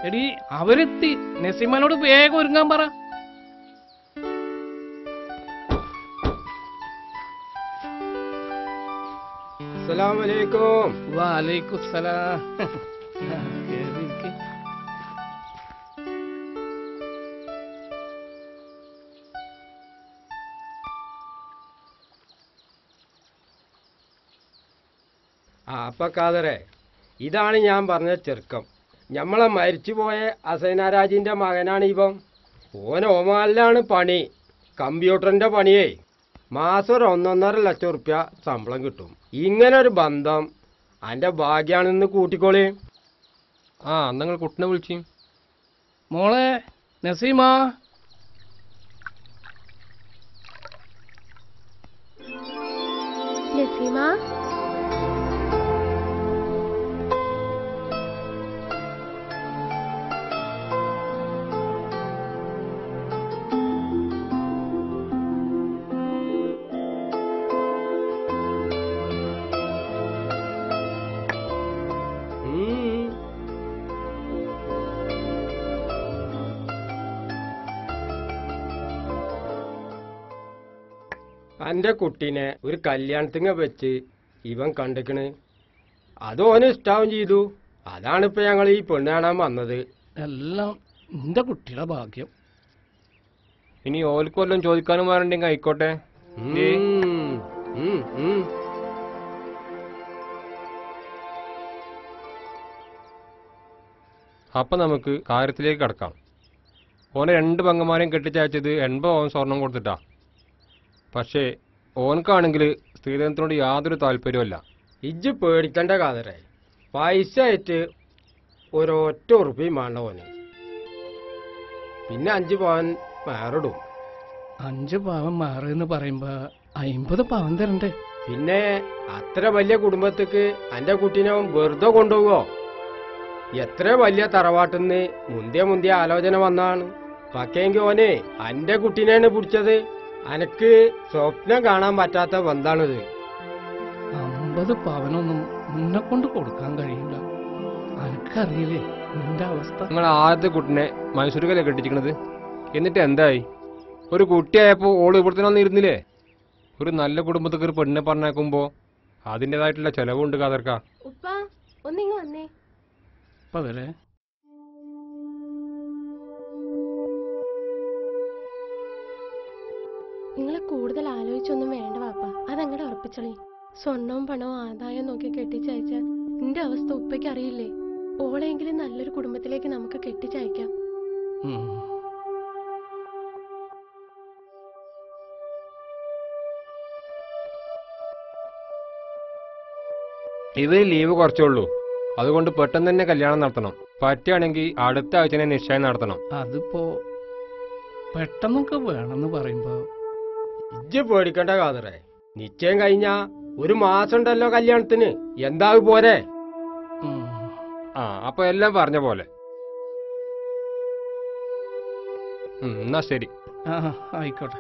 എടി അവരെത്തി. നസീമാനോട് വേഗം ഒരുങ്ങാൻ പറ. അസ്സലാമലൈക്കും. വലൈക്കും സലാം. അപ്പൊ കാതറെ, ഇതാണ് ഞാൻ പറഞ്ഞ ചെറുക്കം. ഞമ്മളെ മരിച്ചുപോയ അസൈനാരാജിന്റെ മകനാണ് ഇവൻ. ഓമാലിലാണ് പണി, കമ്പ്യൂട്ടറിന്റെ പണിയേ. മാസം ഒരു 1.5 ലക്ഷം റുപ്യ ശമ്പളം കിട്ടും. ഇങ്ങനൊരു ബന്ധം അന്റെ ഭാഗ്യാണെന്ന് കൂട്ടിക്കോളി. നിങ്ങൾ കുട്ടിനെ വിളിച്ചു. മോളെ നസീമാ. നസീമാ, അന്റെ കുട്ടീനെ ഒരു കല്യാണത്തിങ്ങ വെച്ച് ഇവൻ കണ്ടിക്കണ്. അത് ഓന് ഇഷ്ടാവും ചെയ്തു. അതാണിപ്പോ ഞങ്ങൾ ഈ പെണ്ണ് കാണാൻ വന്നത്. എല്ലാം എന്റെ കുട്ടിയുടെ ഭാഗ്യം. ഇനി ഓൽക്ക് വല്ലതും ചോദിക്കാനും വേറെണ്ടെങ്കിൽ ആയിക്കോട്ടെ. അപ്പൊ നമുക്ക് കാര്യത്തിലേക്ക് കടക്കാം. ഓനെ 2 പെങ്ങന്മാരെയും കെട്ടിച്ചയച്ചത് 80 പവൻ സ്വർണം കൊടുത്തിട്ടാ. പക്ഷേ ഓനക്കാണെങ്കിൽ സ്ത്രീധനത്തിനോട് യാതൊരു താല്പര്യമല്ല. ഇജ്ജ് പേടിക്കണ്ട കാതറെ, പൈസ ആയിട്ട് ഒരൊറ്റ ഉറുപ്പിയും വേണ്ട ഓന്. പിന്നെ 5 പവൻ മാറിടും. 5 പവൻ മാറെന്ന് പറയുമ്പോ 50 പവൻ തരണ്ടേ? പിന്നെ അത്ര വലിയ കുടുംബത്തേക്ക് അന്റെ കുട്ടീനെ വെറുതെ കൊണ്ടുപോവോ? എത്ര വലിയ തറവാട്ടിന്ന് മുന്തിയ ആലോചന വന്നാണ്. പക്കെങ്കിൽ ഓനെ അന്റെ കുട്ടീനെയാണ് പിടിച്ചത്. അനക്ക് സ്വപ്നം കാണാൻ പറ്റാത്ത ബന്ധാണിത്. 50 പവനൊന്നും നിന്നെ കൊണ്ട് കൊടുക്കാൻ കഴിയില്ല. അനക്കറിയില്ലേ നിന്റെ അവസ്ഥ? നിങ്ങൾ ആദ്യത്തെ കുട്ടിനെ മൈസൂരിക്കല്ലേ കെട്ടിച്ചിരിക്കണത്? എന്നിട്ട് എന്തായി? ഒരു കുട്ടിയായപ്പോ ഓള് ഇവിടെ തന്നെ വന്നിരുന്നില്ലേ? ഒരു നല്ല കുടുംബത്തേക്ക് ഒരു പെണ്ണിനെ പറഞ്ഞേക്കുമ്പോ അതിൻ്റെതായിട്ടുള്ള ചെലവുണ്ട് കാതർക്ക. ഉപ്പ ഒന്നിങ്ങ് വന്നേ. ഇപ്പൊ വരെ നിങ്ങളെ കൂടുതൽ ആലോചിച്ചൊന്നും വേണ്ട വാപ്പ. അതങ്ങടെ ഉറപ്പിച്ചളി. സ്വർണവും പണവും ആദായം നോക്കി കെട്ടിച്ചയച്ച നിന്റെ അവസ്ഥ ഉപ്പയ്ക്ക് അറിയില്ലേ? ഓളെങ്കിലും നല്ലൊരു കുടുംബത്തിലേക്ക് നമുക്ക് കെട്ടിച്ചയക്കാം. ഇത് ലീവ് കുറച്ചുള്ളൂ. അതുകൊണ്ട് പെട്ടെന്ന് തന്നെ കല്യാണം നടത്തണം. പറ്റുകയാണെങ്കിൽ അടുത്ത ആഴ്ച തന്നെ നിശ്ചയം നടത്തണം. അതിപ്പോ പെട്ടെന്നൊക്കെ വേണമെന്ന് പറയുമ്പോ ഇജ്ജ് പേടിക്കണ്ട കാതറെ, നിശ്ചയം കഴിഞ്ഞാ 1 മാസം ഉണ്ടല്ലോ കല്യാണത്തിന്. എന്താവും പോരെ? അപ്പൊ എല്ലാം പറഞ്ഞ പോലെ. എന്നാ ശരി. ആയിക്കോട്ടെ.